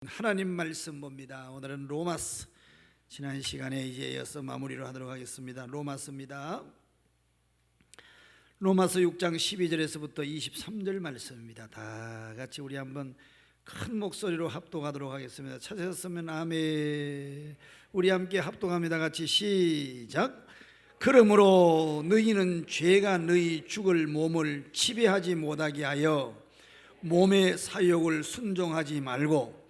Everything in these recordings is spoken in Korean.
하나님 말씀 봅니다. 오늘은 로마서, 지난 시간에 이제 이어서 마무리로 하도록 하겠습니다. 로마서입니다. 로마서 6장 12절에서부터 23절 말씀입니다. 다 같이 우리 한번 큰 목소리로 합독하도록 하겠습니다. 찾으셨으면 아멘. 우리 함께 합독합니다. 같이 시작. 그러므로 너희는 죄가 너희 죽을 몸을 지배하지 못하게 하여 몸의 사욕을 순종하지 말고,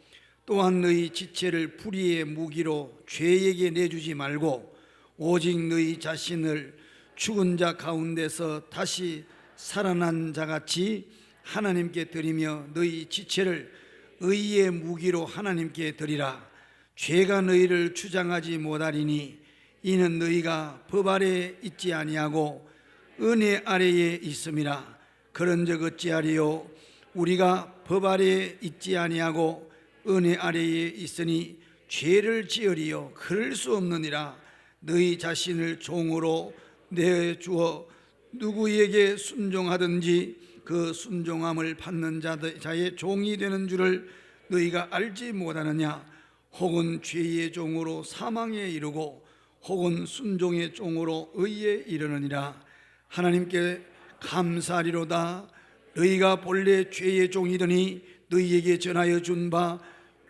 또한 너희 지체를 불의의 무기로 죄에게 내주지 말고, 오직 너희 자신을 죽은 자 가운데서 다시 살아난 자같이 하나님께 드리며 너희 지체를 의의 무기로 하나님께 드리라. 죄가 너희를 주장하지 못하리니 이는 너희가 법 아래 있지 아니하고 은혜 아래에 있음이라. 그런즉 어찌하리요? 우리가 법 아래에 있지 아니하고 은혜 아래에 있으니 죄를 지으리요? 그럴 수 없느니라. 너희 자신을 종으로 내주어 누구에게 순종하든지 그 순종함을 받는 자의 종이 되는 줄을 너희가 알지 못하느냐? 혹은 죄의 종으로 사망에 이르고 혹은 순종의 종으로 의에 이르느니라. 하나님께 감사하리로다. 너희가 본래 죄의 종이더니 너희에게 전하여 준 바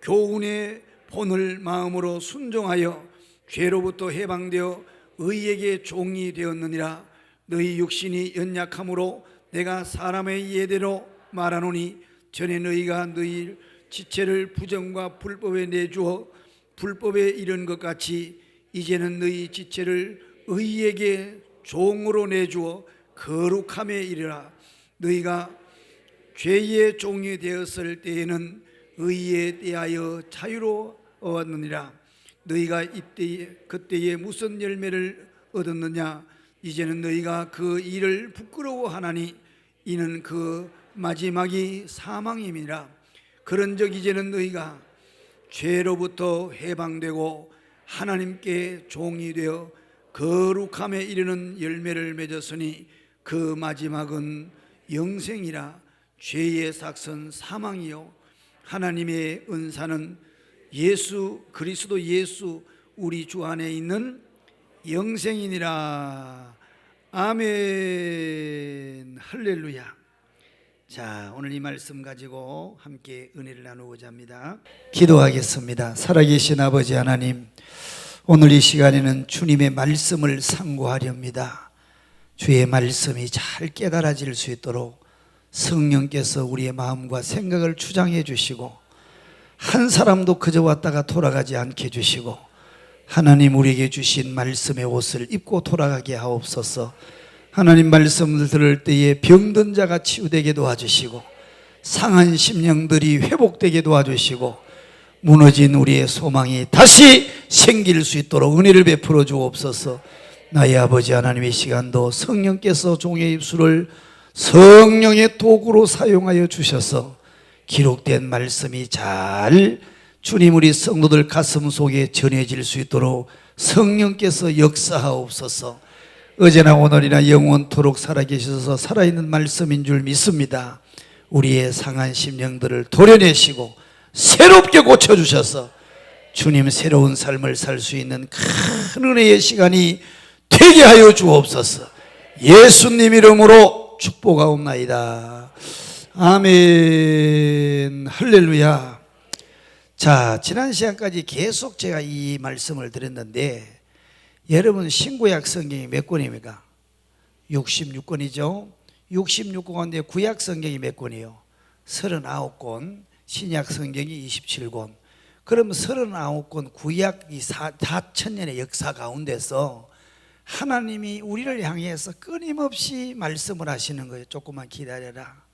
교훈의 본을 마음으로 순종하여 죄로부터 해방되어 의에게 종이 되었느니라. 너희 육신이 연약함으로 내가 사람의 예대로 말하노니, 전에 너희가 너희 지체를 부정과 불법에 내주어 불법에 이른 것 같이 이제는 너희 지체를 의에게 종으로 내주어 거룩함에 이르라. 너희가 죄의 종이 되었을 때에는 의에 대하여 자유로웠느니라. 너희가 그때에 무슨 열매를 얻었느냐? 이제는 너희가 그 일을 부끄러워하나니 이는 그 마지막이 사망임이라. 그런즉 이제는 너희가 죄로부터 해방되고 하나님께 종이 되어 거룩함에 이르는 열매를 맺었으니 그 마지막은 영생이라. 죄의 삭은 사망이요 하나님의 은사는 예수 그리스도 예수 우리 주 안에 있는 영생이니라. 아멘. 할렐루야. 자, 오늘 이 말씀 가지고 함께 은혜를 나누고자 합니다. 기도하겠습니다. 살아계신 아버지 하나님, 오늘 이 시간에는 주님의 말씀을 상고하렵니다. 주의 말씀이 잘 깨달아질 수 있도록 성령께서 우리의 마음과 생각을 주장해 주시고, 한 사람도 그저 왔다가 돌아가지 않게 해주시고, 하나님 우리에게 주신 말씀의 옷을 입고 돌아가게 하옵소서. 하나님 말씀을 들을 때에 병든 자가 치유되게 도와주시고, 상한 심령들이 회복되게 도와주시고, 무너진 우리의 소망이 다시 생길 수 있도록 은혜를 베풀어 주옵소서. 나의 아버지 하나님, 이 시간도 성령께서 종의 입술을 성령의 도구로 사용하여 주셔서 기록된 말씀이 잘 주님 우리 성도들 가슴 속에 전해질 수 있도록 성령께서 역사하옵소서. 어제나 오늘이나 영원토록 살아계셔서 살아있는 말씀인 줄 믿습니다. 우리의 상한 심령들을 도려내시고 새롭게 고쳐주셔서 주님 새로운 삶을 살 수 있는 큰 은혜의 시간이 되게 하여 주옵소서. 예수님 이름으로 축복하옵나이다. 아멘. 할렐루야. 자, 지난 시간까지 계속 제가 이 말씀을 드렸는데, 여러분 신구약 성경이 몇 권입니까? 66권이죠. 66권 가운데 구약 성경이 몇 권이요? 39권, 신약 성경이 27권. 그럼 39권 구약 이 4,000년의 역사 가운데서 하나님이 우리를 향해서 끊임없이 말씀을 하시는 거예요. 조금만 기다려라.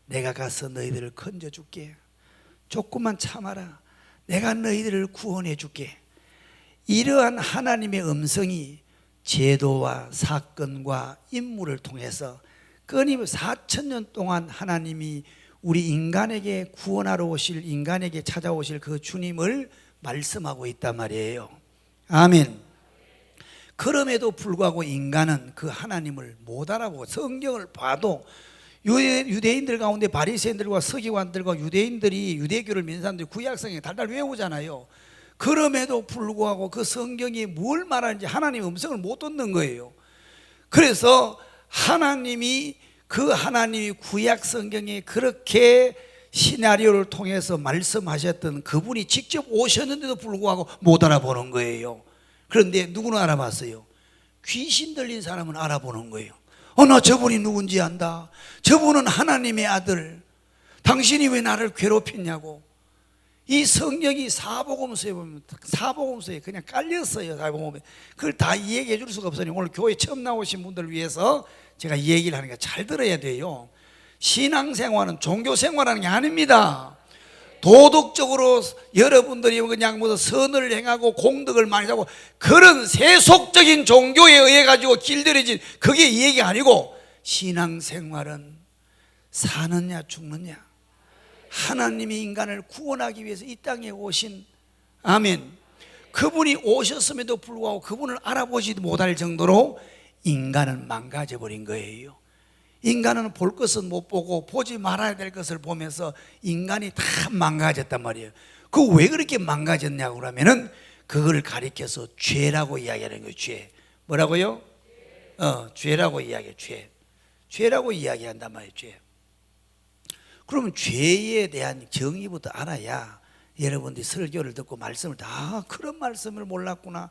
내가 가서 너희들을 건져줄게. 조금만 참아라. 내가 너희들을 구원해 줄게. 이러한 하나님의 음성이 제도와 사건과 인물을 통해서 끊임없이 4,000년 동안 하나님이 우리 인간에게 구원하러 오실, 인간에게 찾아오실 그 주님을 말씀하고 있단 말이에요. 아멘. 그럼에도 불구하고 인간은 그 하나님을 못 알아보고, 성경을 봐도 유대인들 가운데 바리새인들과 서기관들과 유대인들이 유대교를 믿는 사람들이 구약성경 달달 외우잖아요. 그럼에도 불구하고 그 성경이 뭘 말하는지 하나님의 음성을 못 듣는 거예요. 그래서 하나님이 구약 성경에 그렇게 시나리오를 통해서 말씀하셨던 그분이 직접 오셨는데도 불구하고 못 알아보는 거예요. 그런데 누구는 알아봤어요? 귀신 들린 사람은 알아보는 거예요. 나 저분이 누군지 안다. 저분은 하나님의 아들. 당신이 왜 나를 괴롭혔냐고. 이 성경이 사복음서에 보면 사복음서에 그냥 깔렸어요. 사복음에 그걸 다 이야기해 줄 수가 없으니 오늘 교회 처음 나오신 분들을 위해서 제가 이 얘기를 하니까 잘 들어야 돼요. 신앙생활은 종교생활하는 게 아닙니다. 도덕적으로 여러분들이 그냥 무슨 선을 행하고 공덕을 많이 하고 그런 세속적인 종교에 의해 가지고 길들여진 그게 이 얘기가 아니고, 신앙생활은 사느냐 죽느냐, 하나님이 인간을 구원하기 위해서 이 땅에 오신, 아멘, 그분이 오셨음에도 불구하고 그분을 알아보지도 못할 정도로 인간은 망가져 버린 거예요. 인간은 볼 것은 못 보고 보지 말아야 될 것을 보면서 인간이 다 망가졌단 말이에요. 그 왜 그렇게 망가졌냐고 그러면은 그걸 가리켜서 죄라고 이야기하는 거예요. 죄. 뭐라고요? 죄라고 이야기해요. 죄라고 이야기한단 말이에요. 죄. 그러면 죄에 대한 정의부터 알아야 여러분들이 설교를 듣고 말씀을 다 그런 말씀을 몰랐구나.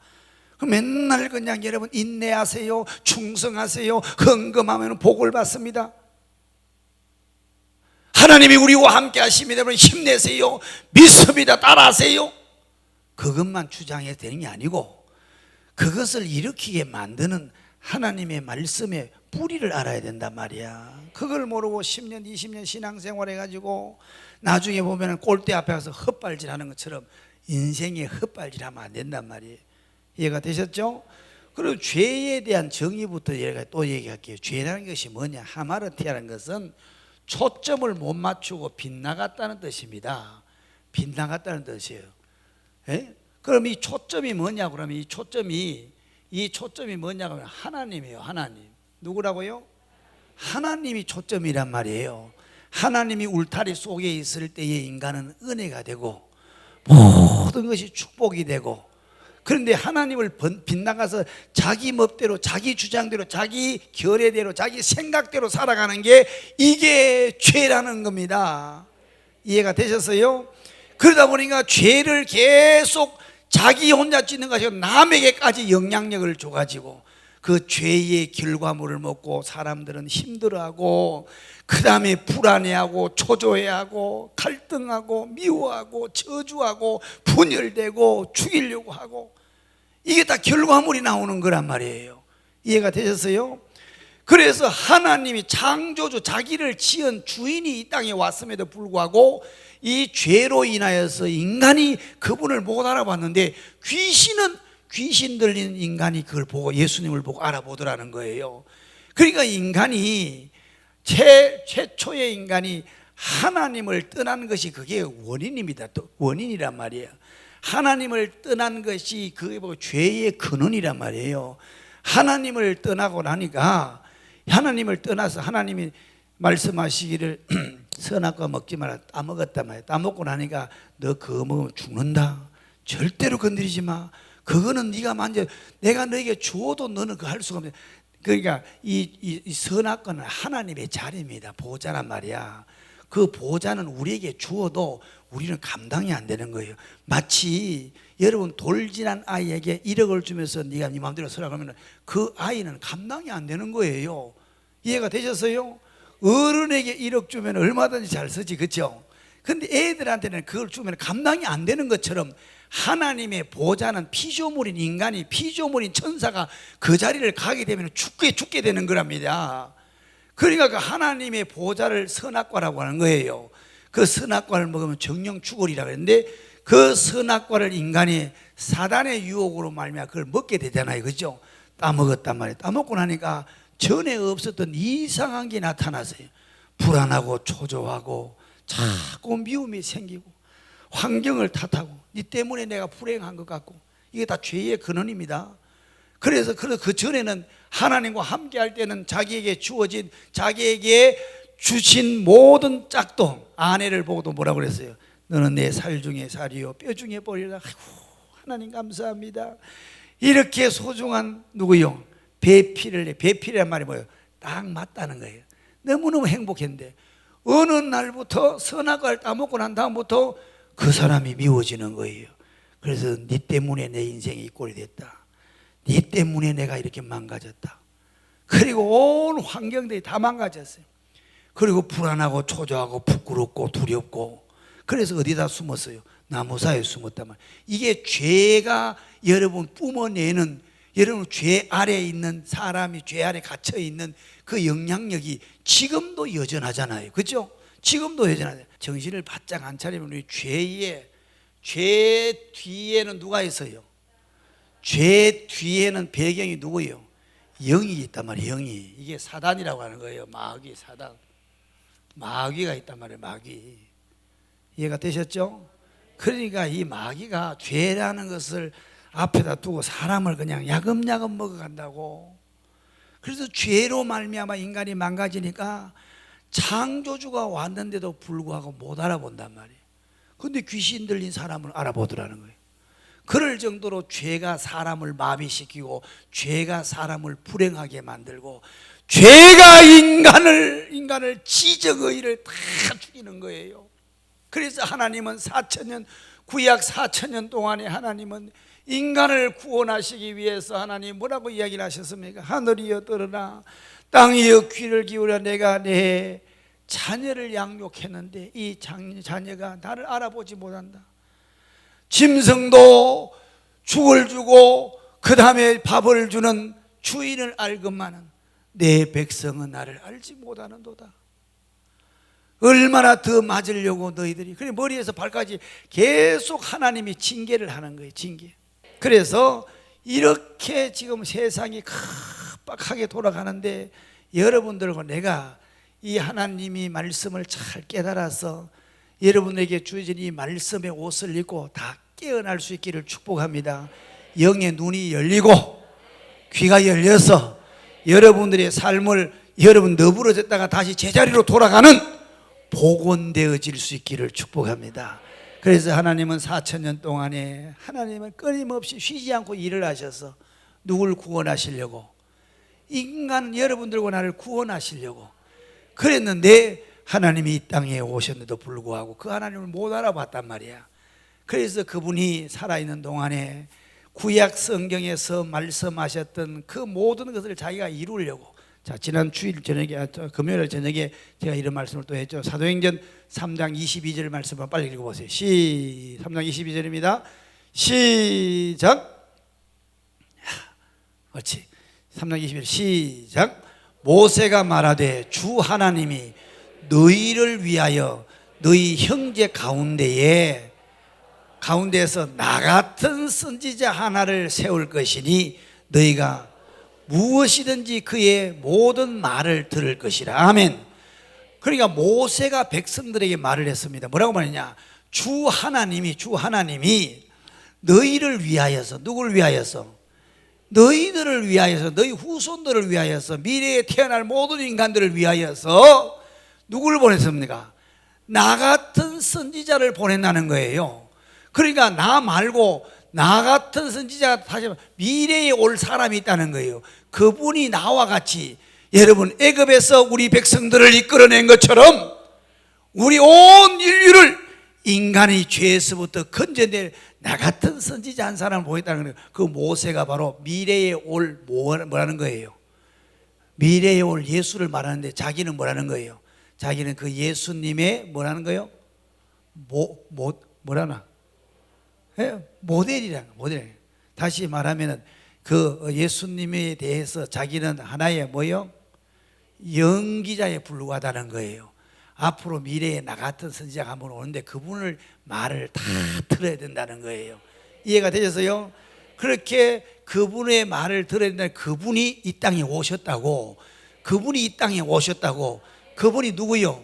맨날 그냥 여러분 인내하세요, 충성하세요, 헌금하면 복을 받습니다. 하나님이 우리와 함께 하십니다. 여러분 힘내세요, 믿습니다, 따라하세요. 그것만 주장해도 되는 게 아니고 그것을 일으키게 만드는 하나님의 말씀의 뿌리를 알아야 된단 말이야. 그걸 모르고 10년 20년 신앙생활 해가지고 나중에 보면 꼴대 앞에 가서 헛발질하는 것처럼 인생에 헛발질하면 안 된단 말이에요. 이해가 되셨죠? 그리고 죄에 대한 정의부터 제가 또 얘기할게요. 죄라는 것이 뭐냐? 하마르티라는 것은 초점을 못 맞추고 빗나갔다는 뜻입니다. 빗나갔다는 뜻이에요. 에? 그럼 이 초점이 뭐냐? 그러면 이 초점이 뭐냐고 하면 하나님이에요. 하나님. 누구라고요? 하나님이 초점이란 말이에요. 하나님이 울타리 속에 있을 때에 인간은 은혜가 되고 모든 것이 축복이 되고, 그런데 하나님을 빗나가서 자기 멋대로, 자기 주장대로, 자기 결의대로, 자기 생각대로 살아가는 게 이게 죄라는 겁니다. 이해가 되셨어요? 그러다 보니까 죄를 계속 자기 혼자 짓는 것이 아니고 남에게까지 영향력을 줘가지고 그 죄의 결과물을 먹고 사람들은 힘들어하고, 그 다음에 불안해하고 초조해하고 갈등하고 미워하고 저주하고 분열되고 죽이려고 하고, 이게 다 결과물이 나오는 거란 말이에요. 이해가 되셨어요? 그래서 하나님이 창조주, 자기를 지은 주인이 이 땅에 왔음에도 불구하고 이 죄로 인하여서 인간이 그분을 못 알아봤는데, 귀신 들린 인간이 그걸 보고 예수님을 보고 알아보더라는 거예요. 그러니까 인간이 최초의 인간이 하나님을 떠난 것이 그게 원인입니다. 또 원인이란 말이에요. 하나님을 떠난 것이 그게 뭐 죄의 근원이란 말이에요. 하나님을 떠나고 나니까, 하나님을 떠나서 하나님이 말씀하시기를 선악과 먹지 마라, 따먹었단 말이에요. 따먹고 나니까 너 그거 먹으면 죽는다, 절대로 건드리지 마, 그거는 네가 만져, 내가 너에게 주어도 너는 그거 할 수가 없네. 그러니까 이 선악과는 하나님의 자리입니다. 보호자란 말이야. 그 보호자는 우리에게 주어도 우리는 감당이 안 되는 거예요. 마치 여러분 돌진한 아이에게 1억을 주면서 네가 네 마음대로 서라 그러면 그 아이는 감당이 안 되는 거예요. 이해가 되셨어요? 어른에게 1억 주면 얼마든지 잘 쓰지, 그렇죠? 근데 애들한테는 그걸 주면 감당이 안 되는 것처럼 하나님의 보호자는 피조물인 인간이, 피조물인 천사가 그 자리를 가게 되면 죽게 되는 거랍니다. 그러니까 그 하나님의 보호자를 선악과라고 하는 거예요. 그 선악과를 먹으면 정령 죽으리라 그랬는데, 그 선악과를 인간이 사단의 유혹으로 말미암아 그걸 먹게 되잖아요, 그렇죠? 따먹었단 말이에요. 따먹고 나니까 전에 없었던 이상한 게 나타났어요. 불안하고 초조하고 자꾸 미움이 생기고 환경을 탓하고 네 때문에 내가 불행한 것 같고, 이게 다 죄의 근원입니다. 그래서 그 전에는 하나님과 함께 할 때는 자기에게 주어진, 자기에게 주신 모든 짝도 아내를 보고도 뭐라고 그랬어요? 너는 내 살 중에 살이요 뼈 중에 뼈리라. 아이고 하나님 감사합니다. 이렇게 소중한 누구요? 배필을, 배필이란 말이 뭐예요? 딱 맞다는 거예요. 너무너무 행복했는데 어느 날부터 선악과를 따먹고 난 다음부터 그 사람이 미워지는 거예요. 그래서 네 때문에 내 인생이 이 꼴이 됐다. 네 때문에 내가 이렇게 망가졌다. 그리고 온 환경들이 다 망가졌어요. 그리고 불안하고 초조하고 부끄럽고 두렵고, 그래서 어디다 숨었어요? 나무 사이에 숨었단 말이에요. 이게 죄가 여러분 뿜어내는, 여러분 죄 아래에 있는 사람이 죄 아래 갇혀 있는 그 영향력이 지금도 여전하잖아요. 그렇죠? 지금도 여전하잖아요. 정신을 바짝 안 차리면 우리 죄 뒤에는 누가 있어요? 죄 뒤에는 배경이 누구예요? 영이 있단 말이에요. 영이. 이게 사단이라고 하는 거예요. 마귀, 사단. 마귀가 있단 말이에요. 마귀. 이해가 되셨죠? 그러니까 이 마귀가 죄라는 것을 앞에다 두고 사람을 그냥 야금야금 먹어간다고. 그래서 죄로 말미암아 인간이 망가지니까 창조주가 왔는데도 불구하고 못 알아본단 말이에요. 근데 귀신 들린 사람을 알아보더라는 거예요. 그럴 정도로 죄가 사람을 마비시키고 죄가 사람을 불행하게 만들고 죄가 인간을 지적의를 다 죽이는 거예요. 그래서 하나님은 4,000년, 구약 4,000년 동안에 하나님은 인간을 구원하시기 위해서 하나님 뭐라고 이야기를 하셨습니까? 하늘이여 들으라, 땅이여 귀를 기울여, 내가 내 자녀를 양육했는데 이 자녀가 나를 알아보지 못한다. 짐승도 죽을 주고 그 다음에 밥을 주는 주인을 알건만은 내 백성은 나를 알지 못하는도다. 얼마나 더 맞으려고 너희들이. 그래 머리에서 발까지 계속 하나님이 징계를 하는 거예요. 징계. 그래서 이렇게 지금 세상이 깜빡하게 돌아가는데 여러분들과 내가 이 하나님이 말씀을 잘 깨달아서 여러분에게 주어진 이 말씀의 옷을 입고 다 깨어날 수 있기를 축복합니다. 영의 눈이 열리고 귀가 열려서 여러분들의 삶을, 여러분 너부러졌다가 다시 제자리로 돌아가는 복원되어질 수 있기를 축복합니다. 그래서 하나님은 4,000년 동안에 하나님은 끊임없이 쉬지 않고 일을 하셔서 누굴 구원하시려고? 인간 여러분들과 나를 구원하시려고 그랬는데 하나님이 이 땅에 오셨는데도 불구하고 그 하나님을 못 알아봤단 말이야. 그래서 그분이 살아있는 동안에 구약 성경에서 말씀하셨던 그 모든 것을 자기가 이루려고, 자 지난 주일 저녁에, 금요일 저녁에 제가 이런 말씀을 또 했죠. 사도행전 3장 22절 말씀을 빨리 읽어보세요. 3장 22절입니다 시작. 그렇지. 3장 22절 시작. 모세가 말하되 주 하나님이 너희를 위하여 너희 형제 가운데에서 나 같은 선지자 하나를 세울 것이니 너희가 무엇이든지 그의 모든 말을 들을 것이라. 아멘. 그러니까 모세가 백성들에게 말을 했습니다. 뭐라고 말했냐? 주 하나님이 너희를 위하여서, 누구를 위하여서? 너희들을 위하여서, 너희 후손들을 위하여서, 미래에 태어날 모든 인간들을 위하여서 누구를 보냈습니까? 나 같은 선지자를 보낸다는 거예요. 그러니까 나 말고 나 같은 선지자가 다시 미래에 올 사람이 있다는 거예요. 그분이 나와 같이 여러분 애굽에서 우리 백성들을 이끌어낸 것처럼 우리 온 인류를 인간의 죄에서부터 건져낼 나 같은 선지자 한 사람을 보냈다는 거예요. 그 모세가 바로 미래에 올 뭐라는 거예요? 미래에 올 예수를 말하는데 자기는 뭐라는 거예요? 자기는 그 예수님의 뭐라는 거예요? 뭐라나? 모델이라는 거, 모델. 다시 말하면은 그 예수님에 대해서 자기는 하나의 뭐요? 연기자에 불과하다는 거예요. 앞으로 미래에 나 같은 선지자가 한번 오는데 그분을 말을 다 들어야 된다는 거예요. 이해가 되셨어요? 그렇게 그분의 말을 들어야 된다. 그분이 이 땅에 오셨다고. 그분이 이 땅에 오셨다고. 그분이 누구요?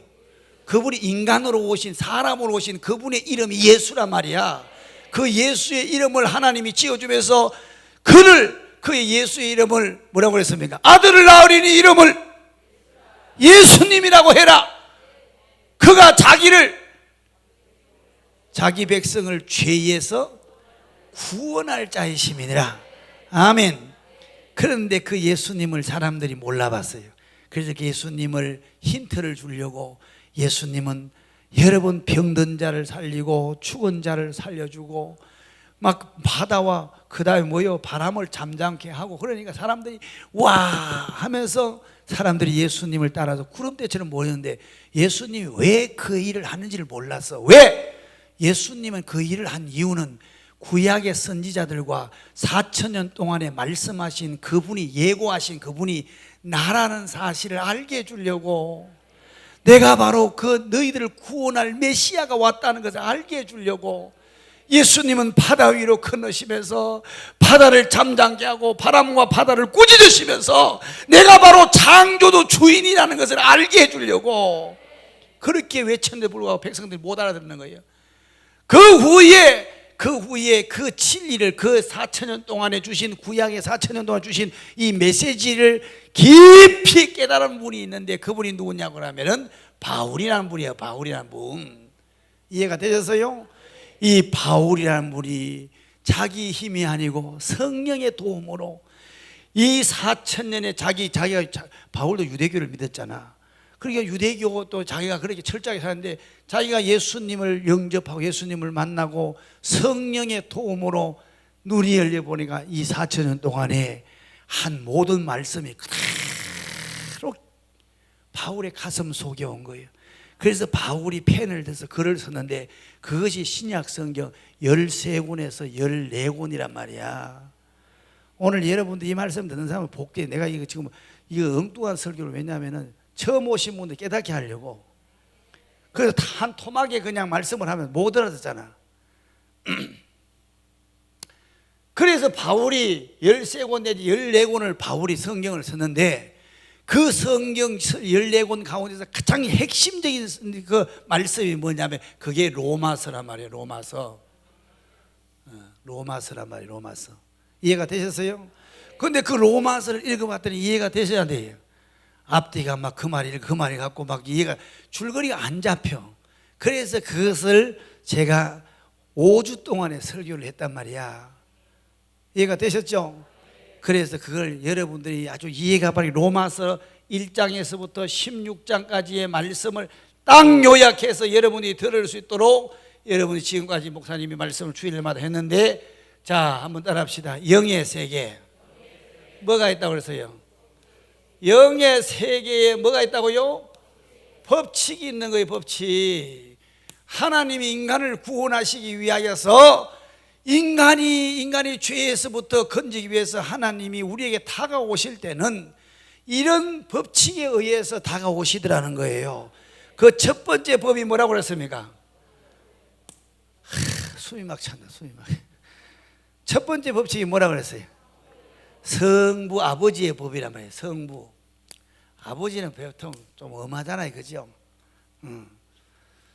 그분이 인간으로 오신, 사람으로 오신 그분의 이름이 예수란 말이야. 그 예수의 이름을 하나님이 지어주면서 그의 예수의 이름을 뭐라고 그랬습니까? 아들을 낳으리니 이름을 예수님이라고 해라. 그가 자기 백성을 죄에서 구원할 자이심이니라. 아멘. 그런데 그 예수님을 사람들이 몰라봤어요. 그래서 그 예수님을 힌트를 주려고, 예수님은 여러 번 병든 자를 살리고 죽은 자를 살려주고 막 바다와 그 다음에 바람을 잠잠케 하고, 그러니까 사람들이 와 하면서 사람들이 예수님을 따라서 구름대처럼 모였는데, 예수님이 왜 그 일을 하는지를 몰랐어. 왜? 예수님은 그 일을 한 이유는 구약의 선지자들과 4,000년 동안에 말씀하신 그분이, 예고하신 그분이 나라는 사실을 알게 해주려고, 내가 바로 그 너희들을 구원할 메시아가 왔다는 것을 알게 해주려고. 예수님은 바다 위로 건너시면서 바다를 잠잠게 하고 바람과 바다를 꾸짖으시면서 내가 바로 창조도 주인이라는 것을 알게 해주려고 그렇게 외쳤는데 불구하고 백성들이 못 알아듣는 거예요. 그 후에 그 진리를, 그 4,000년 동안에 주신, 구약의 4,000년 동안 주신 이 메시지를 깊이 깨달은 분이 있는데, 그분이 누구냐고 하면은 바울이라는 분이에요. 바울이라는 분. 이해가 되셨어요? 이 바울이라는 분이 자기 힘이 아니고 성령의 도움으로 이 4,000년에 바울도 유대교를 믿었잖아. 그러니까 유대교 또 자기가 그렇게 철저하게 사는데, 자기가 예수님을 영접하고 예수님을 만나고 성령의 도움으로 눈이 열려보니까 이 4,000년 동안에 한 모든 말씀이 그대로 바울의 가슴 속에 온 거예요. 그래서 바울이 펜을 들어서 글을 썼는데, 그것이 신약 성경 13권에서 14권이란 말이야. 오늘 여러분들 이 말씀 듣는 사람은 복돼. 내가 이거 지금 엉뚱한 설교를, 왜냐하면 처음 오신 분들 깨닫게 하려고. 그래서 한 토막에 그냥 말씀을 하면 못 알아듣잖아. 그래서 바울이 13권 내지 14권을 바울이 성경을 썼는데, 그 성경 14권 가운데서 가장 핵심적인 그 말씀이 뭐냐면 그게 로마서란 말이에요. 로마서란 말이에요. 로마서. 이해가 되셨어요? 그런데 그 로마서를 읽어봤더니 이해가 되셔야 돼요. 앞뒤가 막 그 말이 갖고 막 이해가, 줄거리가 안 잡혀. 그래서 그것을 제가 5주 동안에 설교를 했단 말이야. 이해가 되셨죠? 그래서 그걸 여러분들이 아주 이해가 바르게 로마서 1장에서부터 16장까지의 말씀을 딱 요약해서 여러분이 들을 수 있도록, 여러분이 지금까지 목사님이 말씀을 주일마다 했는데, 자 한번 따라합시다. 영의 세계. 뭐가 있다고 그랬어요? 영의 세계에 뭐가 있다고요? 법칙이 있는 거예요. 법칙. 하나님이 인간을 구원하시기 위하여서 인간이 죄에서부터 건지기 위해서 하나님이 우리에게 다가오실 때는 이런 법칙에 의해서 다가오시더라는 거예요. 그 첫 번째 법이 뭐라고 그랬습니까? 숨이 막 찬다. 첫 번째 법칙이 뭐라고 그랬어요? 성부 아버지의 법이란 말이에요. 성부. 아버지는 보통 좀 엄하잖아요. 그죠?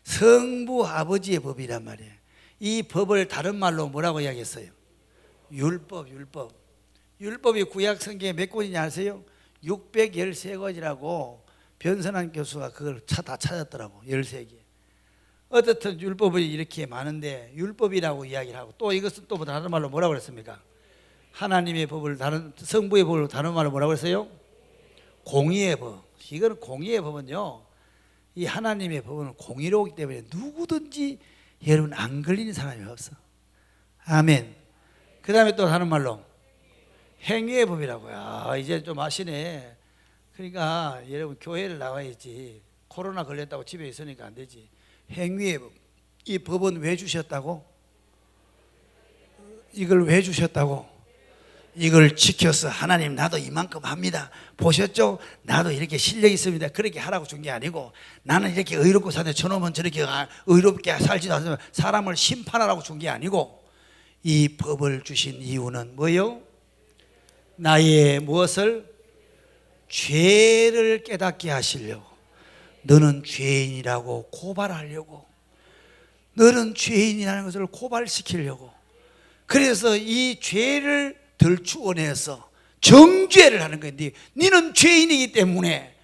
성부 아버지의 법이란 말이에요. 이 법을 다른 말로 뭐라고 이야기했어요? 율법. 율법이 구약 성경에 몇 권이냐 아세요? 613권이라고 변선한 교수가 그걸 다 찾았더라고. 13개. 어떻든 율법이 이렇게 많은데 율법이라고 이야기를 하고, 또 이것은 또 다른 말로 뭐라고 그랬습니까? 하나님의 법을 성부의 법을 다른 말로 뭐라고 했어요? 공의의 법. 이거는 공의의 법은요, 이 하나님의 법은 공의로우기 때문에 누구든지 여러분 안 걸리는 사람이 없어. 아멘. 그 다음에 또 다른 말로 행위의 법이라고요. 이제 좀 아시네. 그러니까 여러분 교회를 나와야지. 코로나 걸렸다고 집에 있으니까 안 되지. 행위의 법. 이 법은 왜 주셨다고? 이걸 왜 주셨다고? 이걸 지켜서 하나님 나도 이만큼 합니다. 보셨죠? 나도 이렇게 실력이 있습니다. 그렇게 하라고 준 게 아니고, 나는 이렇게 의롭고 사는데 저놈은 저렇게 의롭게 살지도 않으면 사람을 심판하라고 준 게 아니고, 이 법을 주신 이유는 뭐예요? 나의 무엇을? 죄를 깨닫게 하시려고. 너는 죄인이라고 고발하려고. 너는 죄인이라는 것을 고발시키려고. 그래서 이 죄를 덜 추원해서 정죄를 하는 건데, 너는 죄인이기 때문에,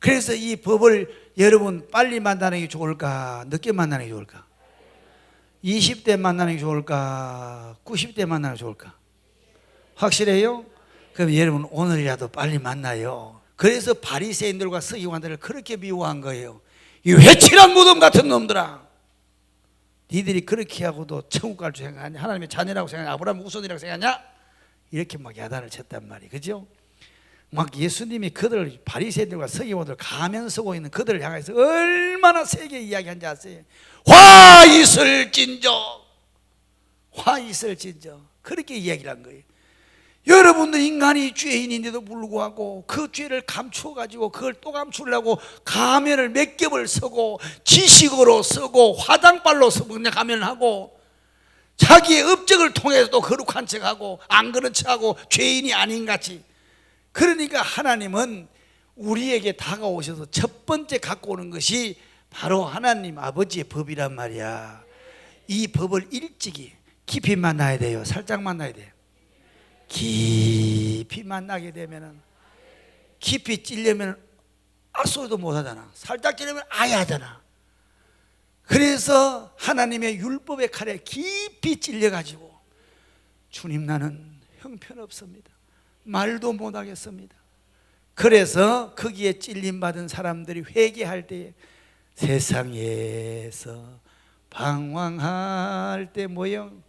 그래서 이 법을 여러분 빨리 만나는 게 좋을까? 늦게 만나는 게 좋을까? 20대 만나는 게 좋을까? 90대 만나는 게 좋을까? 확실해요? 그럼 여러분 오늘이라도 빨리 만나요. 그래서 바리새인들과 서기관들을 그렇게 미워한 거예요. 이 회칠한 무덤 같은 놈들아, 니들이 그렇게 하고도 천국 갈 줄 생각하냐? 하나님의 자녀라고 생각하냐? 아브라함 우선이라고 생각하냐? 이렇게 막 야단을 쳤단 말이에요. 그죠? 막 예수님이 그들 바리새인들과 서기관들 가면 서고 있는 그들을 향해서 얼마나 세게 이야기한지 아세요? 화 있을진저, 화 있을진저, 그렇게 이야기를 한 거예요. 여러분들 인간이 죄인인데도 불구하고 그 죄를 감추어가지고 그걸 또 감추려고 가면을 몇 겹을 쓰고 지식으로 쓰고 화장발로 쓰고 그냥 가면을 하고 자기의 업적을 통해서 또 거룩한 척하고 안 그런 척하고 죄인이 아닌 같이. 그러니까 하나님은 우리에게 다가오셔서 첫 번째 갖고 오는 것이 바로 하나님 아버지의 법이란 말이야. 이 법을 일찍이 깊이 만나야 돼요. 살짝 만나야 돼요. 깊이 만나게 되면은, 깊이 찔려면 악소리도 못 하잖아. 살짝 찔려면 아예 하잖아. 그래서 하나님의 율법의 칼에 깊이 찔려가지고 주님 나는 형편없습니다, 말도 못하겠습니다. 그래서 거기에 찔림받은 사람들이 회개할 때에 세상에서 방황할 때 모형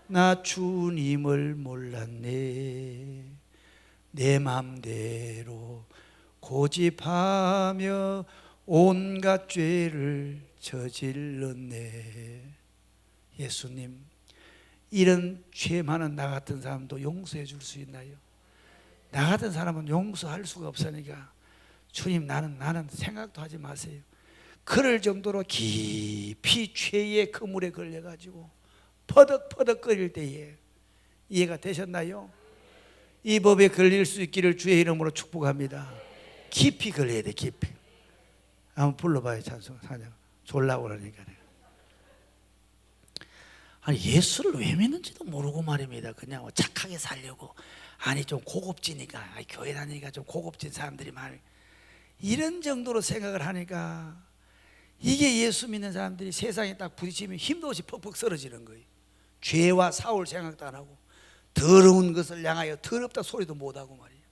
나 주님을 몰랐네, 내 맘대로 고집하며 온갖 죄를 저질렀네. 예수님, 이런 죄 많은 나 같은 사람도 용서해 줄 수 있나요? 나 같은 사람은 용서할 수가 없으니까 주님 나는 생각도 하지 마세요. 그럴 정도로 깊이 죄의 그물에 걸려가지고 퍼덕퍼덕거릴 때에 이해가 되셨나요? 이 법에 걸릴 수 있기를 주의 이름으로 축복합니다. 깊이 걸려야 돼. 깊이. 한번 불러봐요. 찬송 찬양. 졸라고 그러니까. 아니 예수를 왜 믿는지도 모르고 말입니다. 그냥 착하게 살려고, 아니 좀 고급지니까, 교회 다니니까 좀 고급진 사람들이 많이, 이런 정도로 생각을 하니까 이게 예수 믿는 사람들이 세상에 딱 부딪히면 힘도 없이 퍽퍽 쓰러지는 거예요. 죄와 사올 생각도 안 하고 더러운 것을 향하여 더럽다 소리도 못하고 말이에요.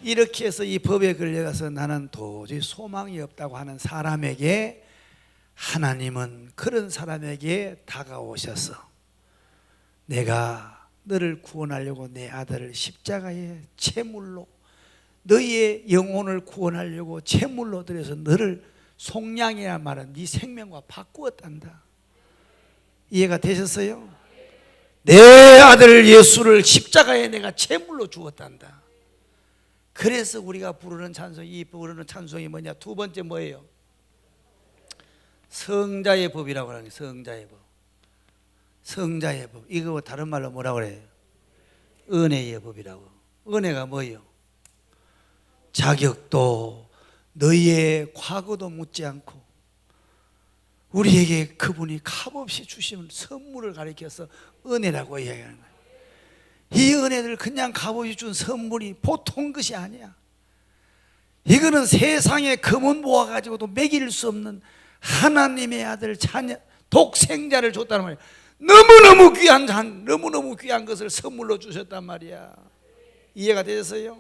이렇게 해서 이 법에 걸려가서 나는 도저히 소망이 없다고 하는 사람에게 하나님은 그런 사람에게 다가오셔서 내가 너를 구원하려고 내 아들을 십자가에 제물로, 너희의 영혼을 구원하려고 제물로 드려서 너를 속량이란 말은 네 생명과 바꾸었단다. 이해가 되셨어요? 내 아들 예수를 십자가에 내가 제물로 주었단다. 그래서 우리가 부르는 찬송, 이 부르는 찬송이 뭐냐? 두 번째 뭐예요? 성자의 법이라고 하는 거예요. 성자의 법. 성자의 법. 이거 다른 말로 뭐라고 그래요? 은혜의 법이라고. 은혜가 뭐예요? 자격도 너희의 과거도 묻지 않고 우리에게 그분이 값없이 주시는 선물을 가리켜서 은혜라고 이야기하는 거예요. 이 은혜를 그냥 값없이 준 선물이 보통 것이 아니야. 이거는 세상에 금은 모아가지고도 매길 수 없는 하나님의 아들 자녀 독생자를 줬다는 말이야. 너무너무 귀한 것을 선물로 주셨단 말이야. 이해가 되셨어요?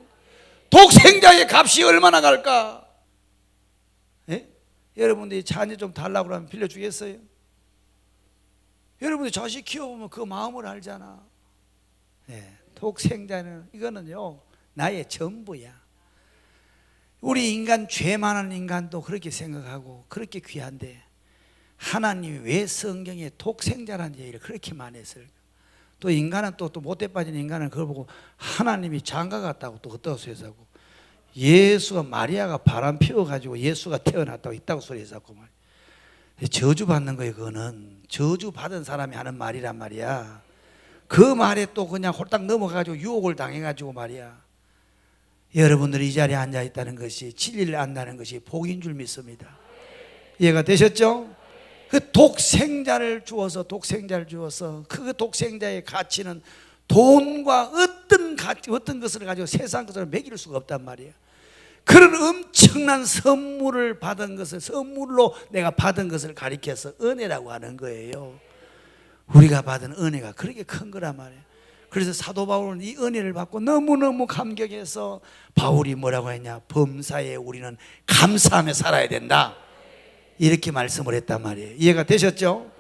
독생자의 값이 얼마나 갈까? 예? 여러분들이 자녀 좀 달라고 그러면 빌려주겠어요? 여러분들이 자식 키워보면 그 마음을 알잖아. 예, 독생자는 이거는요 나의 전부야. 우리 인간, 죄 많은 인간도 그렇게 생각하고 그렇게 귀한데 하나님이 왜 성경에 독생자라는 얘기를 그렇게 많이 했을까? 또 인간은 또 못돼 빠진 인간은 그걸 보고 하나님이 장가 같다고 또 그따구 소리해서 하고, 예수가 마리아가 바람 피워가지고 예수가 태어났다고 이따구 소리해서 하고 말이야. 저주받는 거예요. 그거는 저주받은 사람이 하는 말이란 말이야. 그 말에 또 그냥 홀딱 넘어가지고 유혹을 당해가지고 말이야. 여러분들이 이 자리에 앉아 있다는 것이, 진리를 안다는 것이 복인 줄 믿습니다. 이해가 되셨죠? 그 독생자를 주어서 그 독생자의 가치는 돈과 어떤 것을 가지고 세상 것을 매길 수가 없단 말이에요. 그런 엄청난 선물을 받은 것을, 선물로 내가 받은 것을 가리켜서 은혜라고 하는 거예요. 우리가 받은 은혜가 그렇게 큰 거란 말이에요. 그래서 사도 바울은 이 은혜를 받고 너무너무 감격해서 바울이 뭐라고 했냐, 범사에 우리는 감사하며 살아야 된다, 이렇게 말씀을 했단 말이에요. 이해가 되셨죠?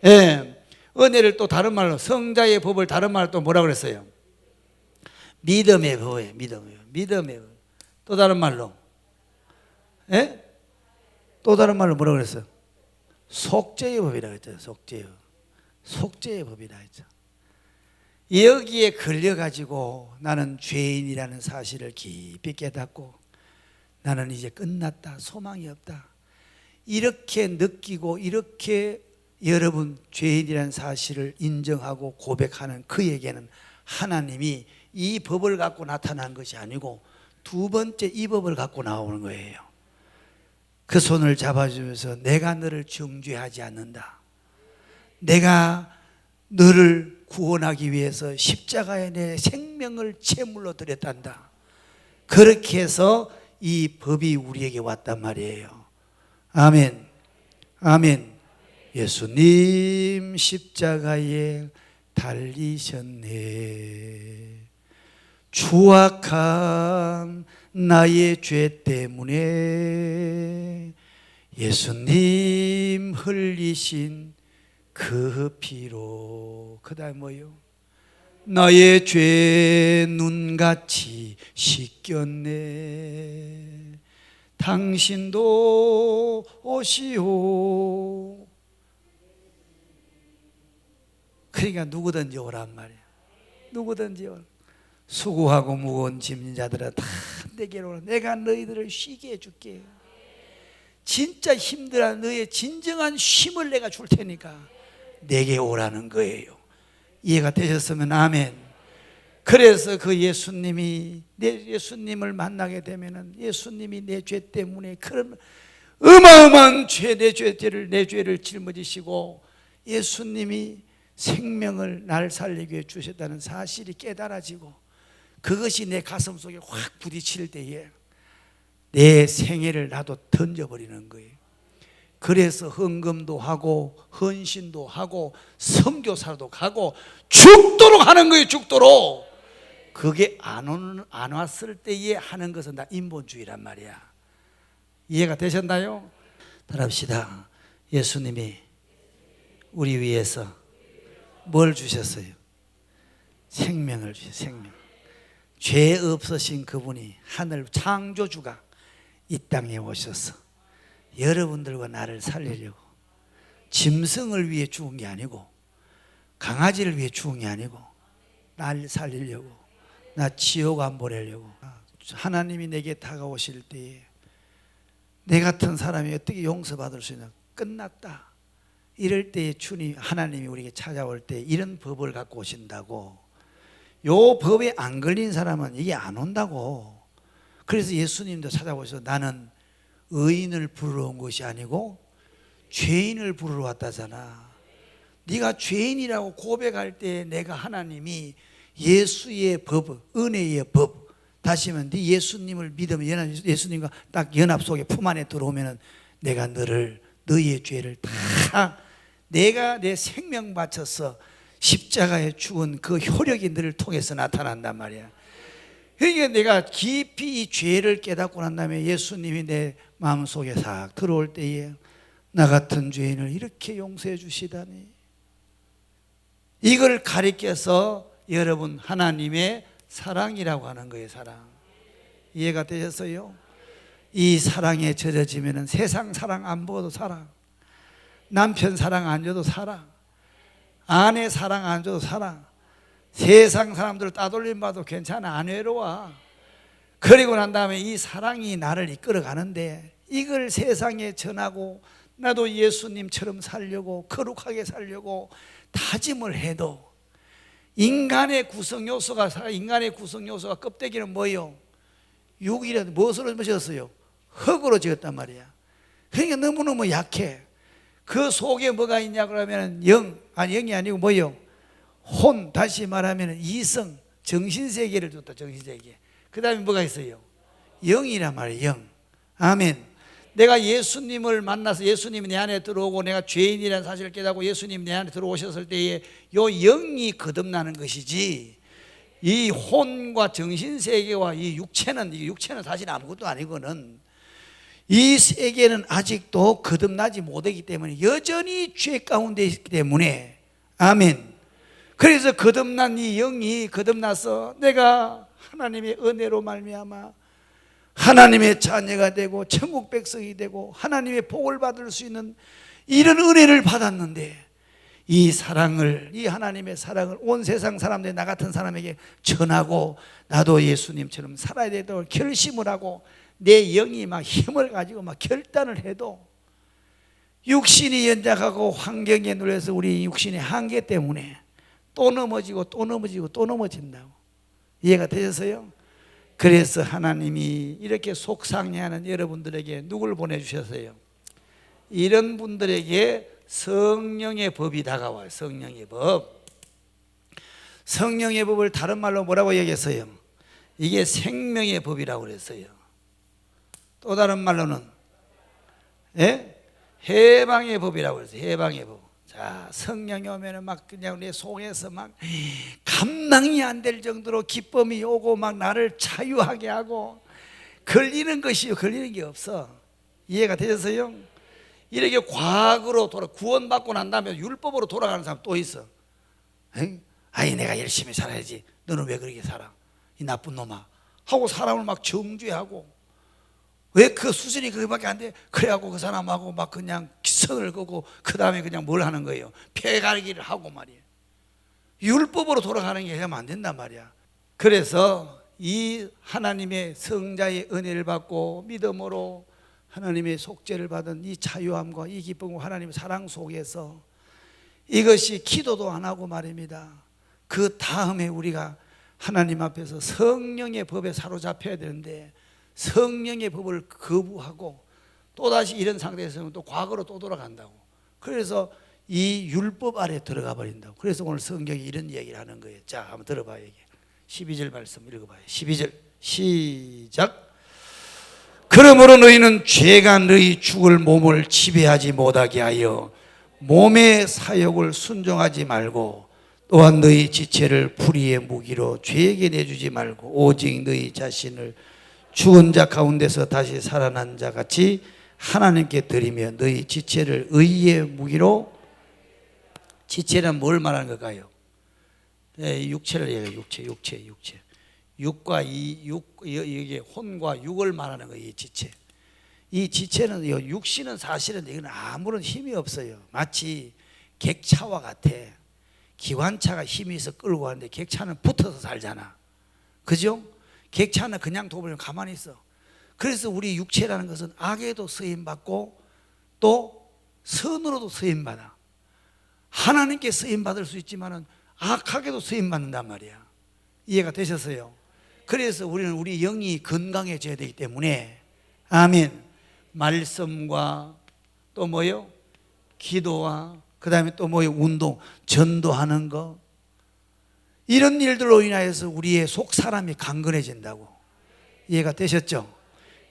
예. 은혜를 또 다른 말로, 성자의 법을 다른 말로 또 뭐라고 그랬어요? 믿음의 법이에요. 믿음의 법. 또 다른 말로, 예? 또 다른 말로 뭐라고 그랬어요? 속죄의 법이라고 했죠. 속죄의 법이라 했죠. 여기에 걸려가지고 나는 죄인이라는 사실을 깊이 깨닫고 나는 이제 끝났다, 소망이 없다, 이렇게 느끼고, 이렇게 여러분 죄인이라는 사실을 인정하고 고백하는 그에게는 하나님이 이 법을 갖고 나타난 것이 아니고 두 번째 이 법을 갖고 나오는 거예요. 그 손을 잡아주면서 내가 너를 정죄하지 않는다, 내가 너를 구원하기 위해서 십자가에 내 생명을 제물로 드렸단다, 그렇게 해서 이 법이 우리에게 왔단 말이에요. 아멘. 아멘. 예수님 십자가에 달리셨네. 추악한 나의 죄 때문에 예수님 흘리신 그 피로, 그 다음에 뭐요? 나의 죄 눈같이 씻겼네. 당신도 오시오. 그러니까 누구든지 오란 말이야. 누구든지 오라. 수고하고 무거운 짐진 자들아 다 내게로 오라. 내가 너희들을 쉬게 해줄게. 진짜 힘들어, 너의 진정한 쉼을 내가 줄 테니까 내게 오라는 거예요. 이해가 되셨으면 아멘. 그래서 그 예수님이, 내 예수님을 만나게 되면은 예수님이 내 죄 때문에 그런 어마어마한 죄, 내 죄를 짊어지시고 예수님이 생명을 날 살리기 위해 주셨다는 사실이 깨달아지고 그것이 내 가슴 속에 확 부딪힐 때에 내 생애를 나도 던져버리는 거예요. 그래서 헌금도 하고 헌신도 하고 선교사도 가고 죽도록 하는 거예요. 죽도록. 그게 안 왔을 때에 하는 것은 다 인본주의란 말이야. 이해가 되셨나요? 따라합시다. 예수님이 우리 위해서 뭘 주셨어요? 생명을 주셨어요. 생명. 죄 없으신 그분이, 하늘 창조주가 이 땅에 오셔서 여러분들과 나를 살리려고, 짐승을 위해 죽은 게 아니고 강아지를 위해 죽은 게 아니고 날 살리려고, 나 지옥 안 보내려고. 하나님이 내게 다가오실 때에 내 같은 사람이 어떻게 용서받을 수 있나? 끝났다. 이럴 때에 주님, 하나님이 우리에게 찾아올 때 이런 법을 갖고 오신다고. 요 법에 안 걸린 사람은 이게 안 온다고. 그래서 예수님도 찾아오셔서 나는 의인을 부르러 온 것이 아니고 죄인을 부르러 왔다잖아. 네가 죄인이라고 고백할 때 내가, 하나님이 예수의 법, 은혜의 법, 다시 하면 네 예수님을 믿으면, 예수님과 딱 연합 속에 품 안에 들어오면 내가 너의 죄를 다, 내가 내 생명 바쳐서 십자가에 죽은 그 효력이 너를 통해서 나타난단 말이야. 그러니까 내가 깊이 이 죄를 깨닫고 난 다음에 예수님이 내 마음속에 싹 들어올 때에 나 같은 죄인을 이렇게 용서해 주시다니, 이걸 가리켜서 여러분 하나님의 사랑이라고 하는 거예요. 사랑. 이해가 되셨어요? 이 사랑에 젖어지면 세상 사랑 안 보고도 사랑, 남편 사랑 안 줘도 사랑, 아내 사랑 안 줘도 사랑, 세상 사람들 따돌림 봐도 괜찮아, 안 외로워. 그리고 난 다음에 이 사랑이 나를 이끌어 가는데 이걸 세상에 전하고 나도 예수님처럼 살려고, 거룩하게 살려고 다짐을 해도 인간의 구성 요소가 껍데기는 뭐예요? 육이라 무엇으로 지었어요? 흙으로 지었단 말이야. 그러니까 너무너무 약해. 그 속에 뭐가 있냐 그러면 영이 아니고 뭐예요? 혼, 다시 말하면 이성, 정신세계를 줬다. 정신세계. 그 다음에 뭐가 있어요? 영이란 말이에요. 영. 아멘. 내가 예수님을 만나서 예수님이 내 안에 들어오고 내가 죄인이라는 사실을 깨닫고 예수님이 내 안에 들어오셨을 때에 요 영이 거듭나는 것이지, 이 혼과 정신세계와 이 육체는 사실 아무것도 아니거든. 이 세계는 아직도 거듭나지 못하기 때문에 여전히 죄 가운데 있기 때문에, 아멘. 그래서 거듭난 이 영이 거듭나서 내가 하나님의 은혜로 말미암아 하나님의 자녀가 되고 천국 백성이 되고 하나님의 복을 받을 수 있는 이런 은혜를 받았는데, 이 사랑을, 이 하나님의 사랑을 온 세상 사람들, 나 같은 사람에게 전하고 나도 예수님처럼 살아야 되도록 결심을 하고 내 영이 막 힘을 가지고 막 결단을 해도 육신이 연약하고 환경에 눌려서 우리 육신의 한계 때문에 또 넘어지고 또 넘어지고 또 넘어진다고. 이해가 되셨어요? 그래서 하나님이 이렇게 속상해하는 여러분들에게 누굴 보내주셨어요? 이런 분들에게 성령의 법이 다가와요. 성령의 법. 성령의 법을 다른 말로 뭐라고 얘기했어요? 이게 생명의 법이라고 그랬어요. 또 다른 말로는 해방의 법이라고 그랬어요. 해방의 법. 자, 성령이 오면은 막 그냥 내 속에서 막 감당이 안 될 정도로 기쁨이 오고 막 나를 자유하게 하고, 걸리는 것이요, 걸리는 게 없어. 이해가 되셨어요? 이렇게 과거로 구원받고 난 다음에 율법으로 돌아가는 사람 또 있어. 아니 내가 열심히 살아야지, 너는 왜 그렇게 살아, 이 나쁜 놈아 하고 사람을 막 정죄하고, 왜 그 수준이 그거밖에 안 돼? 그래갖고 그 사람하고 막 그냥 기선을 긋고 그 다음에 그냥 뭘 하는 거예요? 패가리기를 하고 말이에요. 율법으로 돌아가는 게 하면 안 된단 말이야. 그래서 이 하나님의 성자의 은혜를 받고 믿음으로 하나님의 속죄를 받은 이 자유함과 이 기쁨과 하나님의 사랑 속에서 이것이 기도도 안 하고 말입니다. 그 다음에 우리가 하나님 앞에서 성령의 법에 사로잡혀야 되는데 성령의 법을 거부하고 또다시 이런 상태에서는 또 과거로 또 돌아간다고. 그래서 이 율법 아래 들어가 버린다고. 그래서 오늘 성경이 이런 얘기를 하는 거예요. 자, 한번 들어봐요. 12절 말씀 읽어봐요. 12절 시작. 그러므로 너희는 죄가 너희 죽을 몸을 지배하지 못하게 하여 몸의 사욕을 순종하지 말고, 또한 너희 지체를 불의의 무기로 죄에게 내주지 말고 오직 너희 자신을 죽은 자 가운데서 다시 살아난 자 같이 하나님께 드리며 너희 지체를 의의 무기로, 지체는 뭘 말하는 걸까요? 육체를 얘기해요. 육체. 육과 이게 혼과 육을 말하는 거예요. 이 지체. 이 지체는, 육신은 사실은 이건 아무런 힘이 없어요. 마치 객차와 같아. 기관차가 힘이 있어 끌고 가는데 객차는 붙어서 살잖아. 그죠? 객차는 그냥 둬버리면 가만히 있어. 그래서 우리 육체라는 것은 악에도 쓰임받고 또 선으로도 쓰임받아. 하나님께 쓰임받을 수 있지만은 악하게도 쓰임받는단 말이야. 이해가 되셨어요? 그래서 우리는 우리 영이 건강해져야 되기 때문에, 아멘, 말씀과 또 뭐요? 기도와 그 다음에 또 뭐요? 운동, 전도하는 거, 이런 일들로 인하여서 우리의 속 사람이 강건해진다고. 이해가 되셨죠?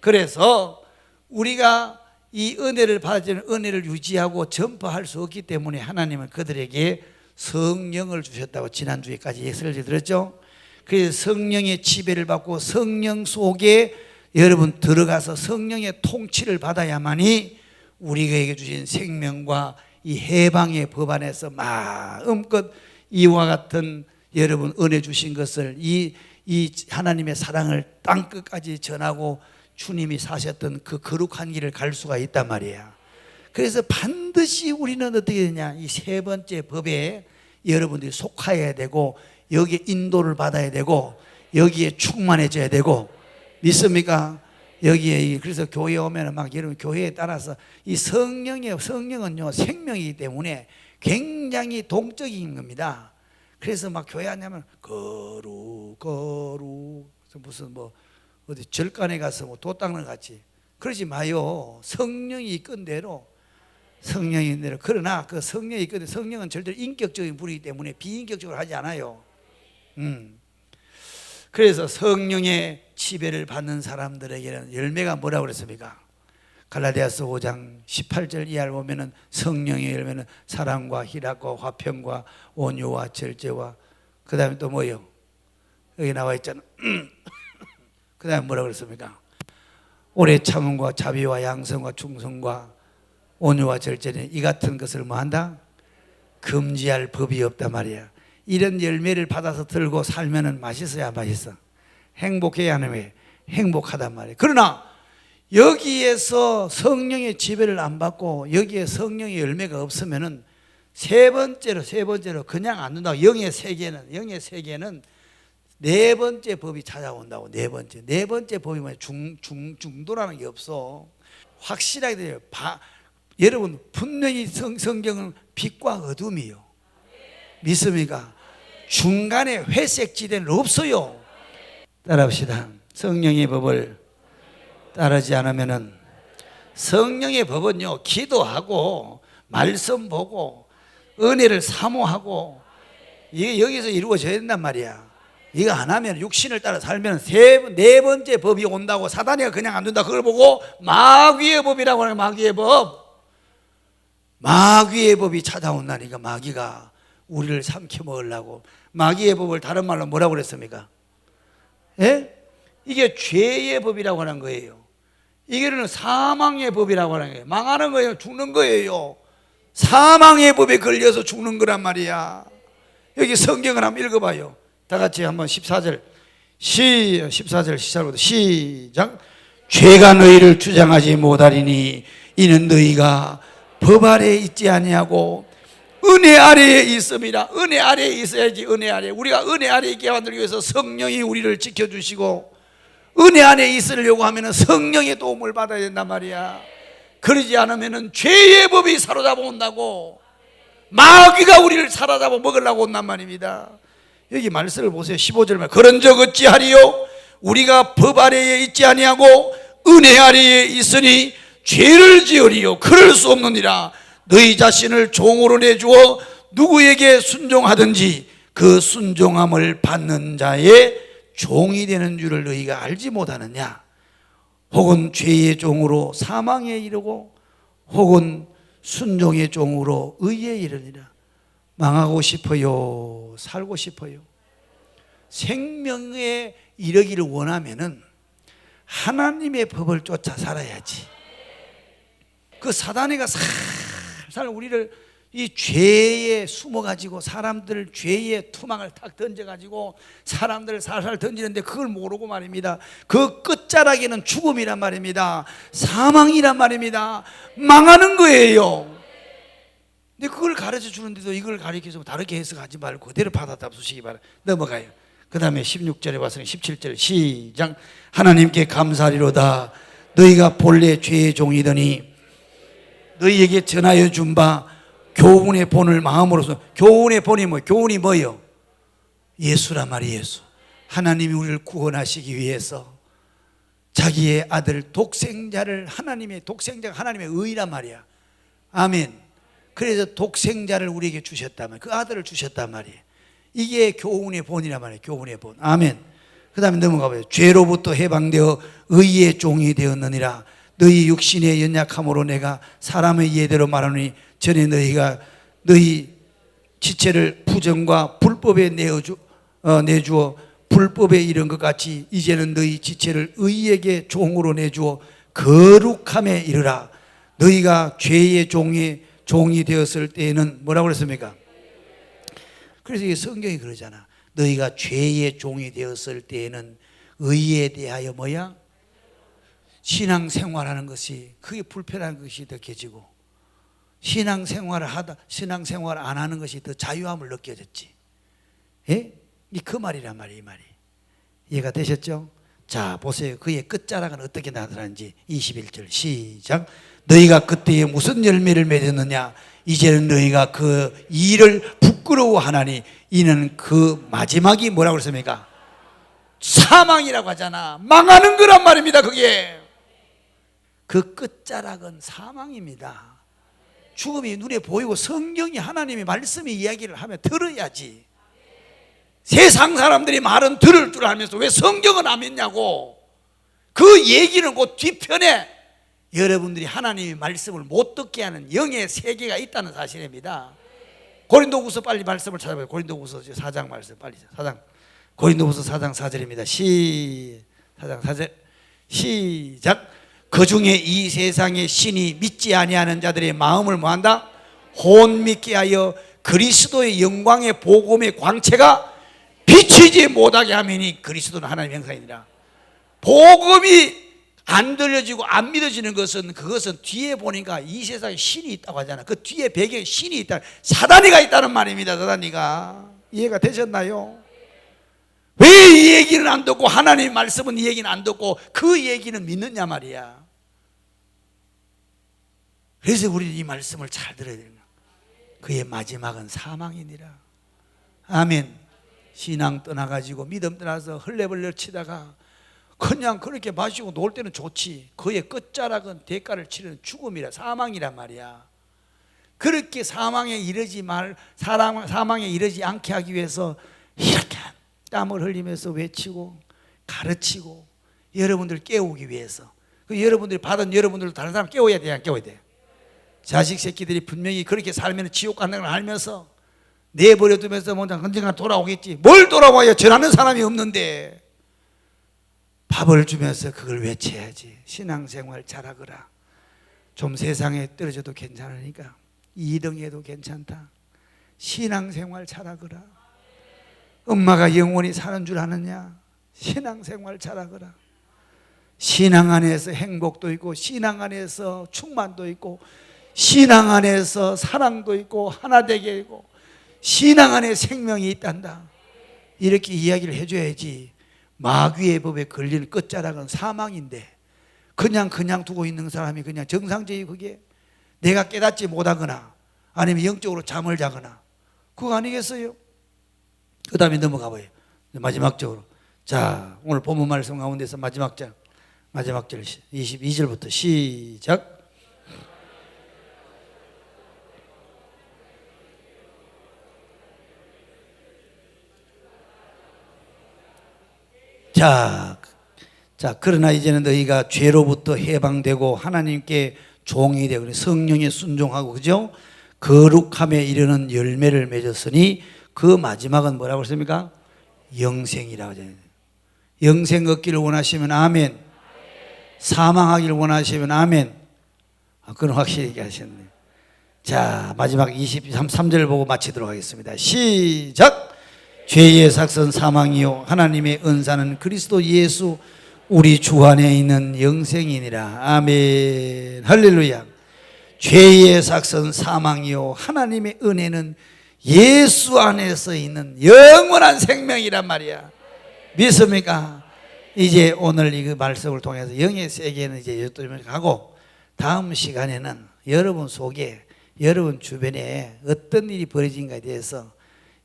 그래서 우리가 이 은혜를 받아지는 은혜를 유지하고 전파할 수 없기 때문에 하나님은 그들에게 성령을 주셨다고 지난주에까지 예설을 드렸죠. 그래서 성령의 지배를 받고 성령 속에 여러분 들어가서 성령의 통치를 받아야만이 우리에게 주신 생명과 이 해방의 법 안에서 마음껏 이와 같은 여러분 은혜 주신 것을 이 하나님의 사랑을 땅끝까지 전하고 주님이 사셨던 그 거룩한 길을 갈 수가 있단 말이에요. 그래서 반드시 우리는 어떻게 되냐, 이 세 번째 법에 여러분들이 속하여야 되고 여기에 인도를 받아야 되고 여기에 충만해져야 되고, 믿습니까? 여기에, 그래서 교회에 오면 막 여러분 교회에 따라서 이 성령은요 생명이기 때문에 굉장히 동적인 겁니다. 그래서 막 교회 하냐면 거룩 무슨 뭐 어디 절간에 가서 뭐 도 닦는 것 같이 그러지 마요. 성령이 이끈 대로, 성령이 이끈 대로. 그러나 그 성령이 이끈 대로, 성령은 절대로 인격적인 분이기 때문에 비인격적으로 하지 않아요. 그래서 성령의 지배를 받는 사람들에게는 열매가 뭐라고 그랬습니까? 갈라디아서 5장 18절 이하를 보면은 성령의 열매는 사랑과 희락과 화평과 온유와 절제와 그 다음에 또 뭐요? 여기 나와 있잖아. 그 다음에 뭐라고 그랬습니까? 오래 참음과 자비와 양성과 충성과 온유와 절제는 이 같은 것을 뭐 한다? 금지할 법이 없단 말이야. 이런 열매를 받아서 들고 살면은 맛있어야 안 맛있어? 행복해야 하는 왜? 행복하단 말이야. 그러나 여기에서 성령의 지배를 안 받고 여기에 성령의 열매가 없으면은 세 번째로 그냥 안 된다고. 영의 세계는 네 번째 법이 찾아온다고. 네 번째 법이 뭐냐? 중도라는 게 없어. 확실하게 돼요. 여러분 분명히 성경은 빛과 어둠이요. 믿습니까? 중간에 회색 지대는 없어요. 따라합시다. 성령의 법을 따르지 않으면은, 성령의 법은요, 기도하고 말씀 보고 은혜를 사모하고 이게 여기서 이루어져야 된단 말이야. 이거 안 하면 육신을 따라 살면 네 번째 법이 온다고. 사단이가 그냥 안 된다. 그걸 보고 마귀의 법이라고 하는. 마귀의 법이 찾아온다니까. 마귀가 우리를 삼켜 먹으려고. 마귀의 법을 다른 말로 뭐라고 그랬습니까? 예? 이게 죄의 법이라고 하는 거예요. 이게는 사망의 법이라고 하는 거예요. 망하는 거예요. 죽는 거예요. 사망의 법에 걸려서 죽는 거란 말이야. 여기 성경을 한번 읽어봐요. 다 같이 한번 14절 시작부터 시작. 죄가 너희를 주장하지 못하리니 이는 너희가 법 아래에 있지 아니하고 은혜 아래에 있음이라. 은혜 아래에 있어야지. 은혜 아래. 우리가 은혜 아래에 있게 만들기 위해서 성령이 우리를 지켜주시고 은혜 안에 있으려고 하면 성령의 도움을 받아야 된단 말이야. 그러지 않으면 죄의 법이 사로잡아 온다고. 마귀가 우리를 사로잡아 먹으려고 온단 말입니다. 여기 말씀을 보세요. 15절 말. 그런적 어찌하리요? 우리가 법 아래에 있지 아니하고 은혜 아래에 있으니 죄를 지으리요. 그럴 수 없느니라. 너희 자신을 종으로 내주어 누구에게 순종하든지 그 순종함을 받는 자의 종이 되는 줄을 너희가 알지 못하느냐? 혹은 죄의 종으로 사망에 이르고 혹은 순종의 종으로 의에 이르니라. 망하고 싶어요? 살고 싶어요? 생명에 이르기를 원하면은 하나님의 법을 쫓아 살아야지. 그 사단이가 살살 우리를 이 죄에 숨어가지고 사람들 죄의 투망을 탁 던져가지고 사람들을 살살 던지는데 그걸 모르고 말입니다. 그 끝자락에는 죽음이란 말입니다. 사망이란 말입니다. 망하는 거예요. 근데 그걸 가르쳐 주는데도 이걸 가르쳐서 다르게 해석하지 말고 그대로 받아답수시기 바랍니다. 넘어가요. 그 다음에 16절에 와서 17절 시작. 하나님께 감사하리로다. 너희가 본래 죄의 종이더니 너희에게 전하여 준 바 교훈의 본을 마음으로서. 교훈의 본이 뭐예요? 교훈이 뭐예요? 예수란 말이에요. 예수. 하나님이 우리를 구원하시기 위해서 자기의 아들 독생자를, 하나님의 독생자가 하나님의 의란 말이야. 아멘. 그래서 독생자를 우리에게 주셨단 말이에요. 그 아들을 주셨단 말이에요. 이게 교훈의 본이란 말이에요. 교훈의 본. 아멘. 그 다음에 넘어가 봐요. 죄로부터 해방되어 의의 종이 되었느니라. 너희 육신의 연약함으로 내가 사람의 예대로 말하노니 전에 너희가 너희 지체를 부정과 불법에 내주어 불법에 이른 것 같이 이제는 너희 지체를 의에게 종으로 내주어 거룩함에 이르라. 너희가 죄의 종이 되었을 때에는 뭐라고 그랬습니까? 그래서 이게 성경이 그러잖아. 너희가 죄의 종이 되었을 때에는 의에 대하여 뭐야? 신앙생활하는 것이 그게 불편한 것이 느껴지고 신앙생활을 안 하는 것이 더 자유함을 느껴졌지. 예? 그 말이란 말이에요. 이 말이 이해가 되셨죠? 자 보세요. 그의 끝자락은 어떻게 나타나는지 21절 시작. 너희가 그때에 무슨 열매를 맺었느냐? 이제는 너희가 그 일을 부끄러워하나니 이는 그 마지막이 뭐라고 그랬습니까? 사망이라고 하잖아. 망하는 거란 말입니다. 그게 그 끝자락은 사망입니다. 죽음이 눈에 보이고 성경이 하나님의 말씀이 이야기를 하면 들어야지. 세상 사람들이 말은 들을 줄 알면서 왜 성경은 안 믿냐고. 그 얘기는 그 뒤편에 여러분들이 하나님의 말씀을 못 듣게 하는 영의 세계가 있다는 사실입니다. 고린도후서 빨리 말씀을 찾아봐요. 고린도후서 4장 말씀 빨리. 4장 고린도후서 4장 4절입니다. 4장 4절 시작. 그 중에 이 세상의 신이 믿지 아니하는 자들의 마음을 뭐한다? 혼미케 하여 그리스도의 영광의 복음의 광채가 비치지 못하게 하매니 그리스도는 하나님의 형상이니라. 복음이 안 들려지고 안 믿어지는 것은, 그것은 뒤에 보니까 이 세상에 신이 있다고 하잖아. 그 뒤에 배경에 신이 있다, 사단이가 있다는 말입니다. 사단이가. 이해가 되셨나요? 왜 이 얘기는 안 듣고 하나님 말씀은 이 얘기는 안 듣고 그 얘기는 믿느냐 말이야. 그래서 우리는 이 말씀을 잘 들어야 되는 거야. 그의 마지막은 사망이니라. 아멘. 신앙 떠나가지고 믿음 떠나서 헐레벌레 치다가 그냥 그렇게 마시고 놀 때는 좋지. 그의 끝자락은 대가를 치르는 죽음이라, 사망이란 말이야. 그렇게 사망에 이르지 않게 하기 위해서 이렇게 땀을 흘리면서 외치고 가르치고 여러분들 깨우기 위해서, 그 여러분들이 받은 여러분들도 다른 사람 깨워야 돼, 안 깨워야 돼? 자식 새끼들이 분명히 그렇게 살면 지옥 간다는 걸 알면서 내버려 두면서 언젠가 돌아오겠지. 뭘 돌아와요? 전하는 사람이 없는데. 밥을 주면서 그걸 외쳐야지. 신앙생활 잘하거라. 좀 세상에 떨어져도 괜찮으니까 2등해도 괜찮다. 신앙생활 잘하거라. 엄마가 영원히 사는 줄 아느냐? 신앙생활 잘하거라. 신앙 안에서 행복도 있고, 신앙 안에서 충만도 있고, 신앙 안에서 사랑도 있고, 하나 되게 있고, 신앙 안에 생명이 있단다. 이렇게 이야기를 해줘야지. 마귀의 법에 걸리는 끝자락은 사망인데 그냥 두고 있는 사람이 그냥 정상적이고, 그게 내가 깨닫지 못하거나 아니면 영적으로 잠을 자거나 그거 아니겠어요? 그 다음에 넘어가 봐요. 마지막적으로. 자, 오늘 본문 말씀 가운데서 마지막 절 22절부터 시작. 자, 그러나 이제는 너희가 죄로부터 해방되고 하나님께 종이 되고 성령에 순종하고, 그죠? 거룩함에 이르는 열매를 맺었으니 그 마지막은 뭐라고 했습니까? 영생이라고 하잖아요. 영생 얻기를 원하시면 아멘. 사망하기를 원하시면 아멘. 그건 확실히 얘기하셨네. 자, 마지막 23절 보고 마치도록 하겠습니다. 시작. 죄의 삭선 사망이요 하나님의 은사는 그리스도 예수 우리 주 안에 있는 영생이니라. 아멘. 할렐루야. 죄의 삭선 사망이요 하나님의 은혜는 예수 안에서 있는 영원한 생명이란 말이야. 믿습니까? 이제 오늘 이 말씀을 통해서 영의 세계는 이제 여기까지 가고, 다음 시간에는 여러분 속에, 여러분 주변에 어떤 일이 벌어진가에 대해서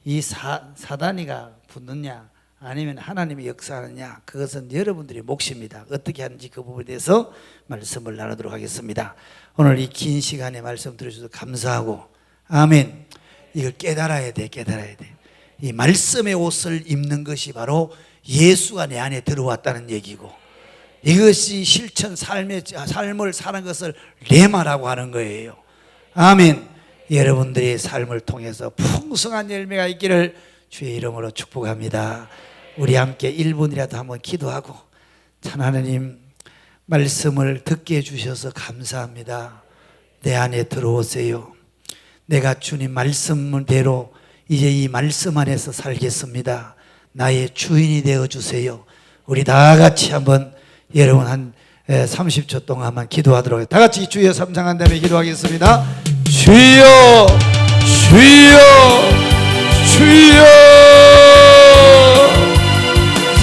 이 사단이가 붙느냐 아니면 하나님이 역사하느냐, 그것은 여러분들의 몫입니다. 어떻게 하는지 그 부분에 대해서 말씀을 나누도록 하겠습니다. 오늘 이 긴 시간에 말씀 들어주셔서 감사하고, 아멘. 이걸 깨달아야 돼. 이 말씀의 옷을 입는 것이 바로 예수가 내 안에 들어왔다는 얘기고, 이것이 실천 삶을 사는 것을 레마라고 하는 거예요. 아멘. 여러분들의 삶을 통해서 풍성한 열매가 있기를 주의 이름으로 축복합니다. 우리 함께 1분이라도 한번 기도하고, 참 하나님 말씀을 듣게 해주셔서 감사합니다. 내 안에 들어오세요. 내가 주님 말씀대로 이제 이 말씀 안에서 살겠습니다. 나의 주인이 되어주세요. 우리 다 같이 한번 여러분 한 30초 동안만 기도하도록 하겠습니다. 다 같이 주여 삼창한 다음에 기도하겠습니다. 주여 주여 주여.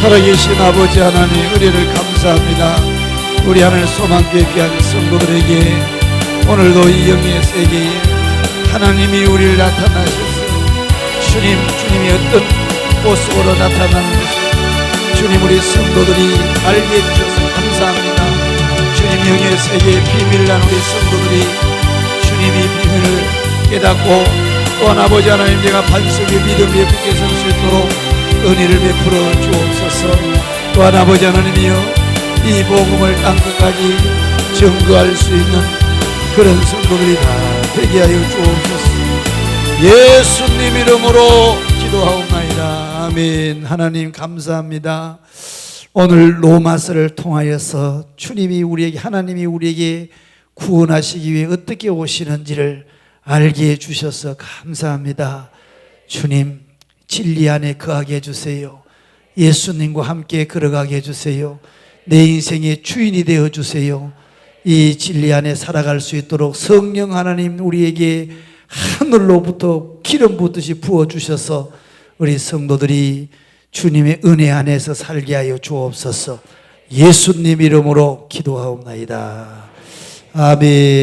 살아계신 아버지 하나님, 은혜를 감사합니다. 우리 하늘 소망교회 귀한 성도들에게 오늘도 이 영의 세계에 하나님이 우리를 나타나셨어요. 주님이 어떤 모습으로 나타나는 것을 주님 우리 성도들이 알게 해주셔서 감사합니다. 주님 영의 세계의 비밀을 난 우리 성도들이 주님이 비밀을 깨닫고, 또한 아버지 하나님 내가 반석의 믿음 위에 붙게 설 수 있도록 은혜를 베풀어 주옵소서. 또한 아버지 하나님이여, 이 복음을 땅 끝까지 증거할 수 있는 그런 성도들이 다 되게 하여 주옵소서. 예수님 이름으로 기도하옵나이다. 아멘. 하나님 감사합니다. 오늘 로마서를 통하여서 주님이 우리에게, 하나님이 우리에게 구원하시기 위해 어떻게 오시는지를 알게 해주셔서 감사합니다. 주님, 진리 안에 거하게 해주세요. 예수님과 함께 걸어가게 해주세요. 내 인생의 주인이 되어주세요. 이 진리 안에 살아갈 수 있도록 성령 하나님 우리에게 하늘로부터 기름 붓듯이 부어주셔서 우리 성도들이 주님의 은혜 안에서 살게 하여 주옵소서. 예수님 이름으로 기도하옵나이다. 아멘.